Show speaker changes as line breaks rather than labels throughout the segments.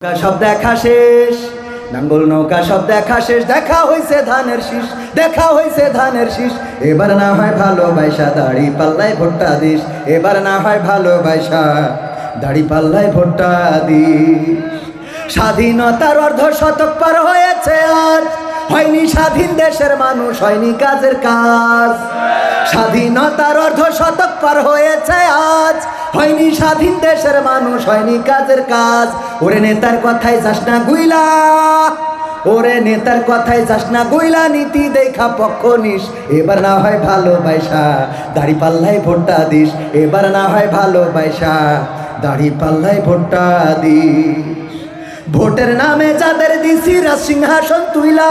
সব দেখা শেষ, নাঙ্গল নৌকা সব দেখা শেষ। দেখা হইছে ধানের শীষ, দেখা হইছে ধানের শীষ। এবার না হয় ভালোবাসা দাড়ি পাল্লায় ভোটটা দিস। এবার না হয় ভালোবাসা দাড়ি পাল্লায় ভোটটা দিস। স্বাধীনতার অর্ধ শতক পার হয়েছে আজ, হয়নি স্বাধীন দেশের মানুষ, হয়নি কাজের কাজ। স্বাধীনতার অর্ধ শতক পার হয়েছে আজ, হয়নি স্বাধীন দেশের মানুষ, হয়নি কাজের কাজ। ওরে নেতার কথায় যাস না গুইলা, ওরে নেতার কথায় যাস না গুইলা, নীতি দেখা পক্ষ নিস। এবার না হয় ভালোবাসা দাড়ি পাল্লায় ভোটটা দিস। এবার না হয় ভালোবাসা দাড়ি পাল্লায় ভোটটা দিস। ভোটের নামে যাদের দিছি রাজ সিংহাসন তুইলা,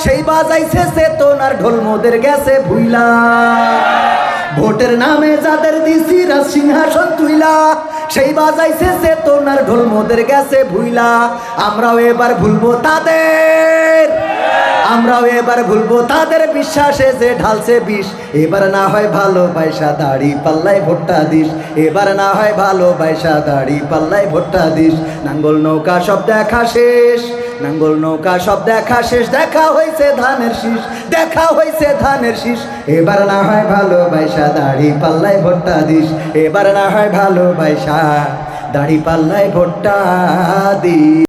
সেই বাজাইছে চেতনার ঢোল মোদের গেছে ভুইলা। ভোটের নামে যাদের দিছি রাজ সিংহাসন তুইলা, সেই বাজাইছে চেতনার ঢোল মোদের গেছে ভুইলা। আমরাও এবার ভুলবো তাদের, আমরাও এবার ভুলবো তাদের বিশ্বাসে যে ঢালছে বিষ। এবার না হয় ভালোবাসা দাড়ি পাল্লায় ভোটটা দিস। এবার না হয় ভালোবাসা দাড়ি পাল্লায় ভোটটা দিস। নাঙ্গল নৌকা সব দেখা শেষ, নাঙ্গল নৌকা সব দেখা শেষ। দেখা হইছে ধানের শীষ, দেখা হইছে ধানের শীষ। এবার না হয় ভালোবাসা দাড়ি পাল্লায় ভোটটা দিস। এবার না হয় ভালোবাসা দাড়ি পাল্লায় ভোটটা দিস।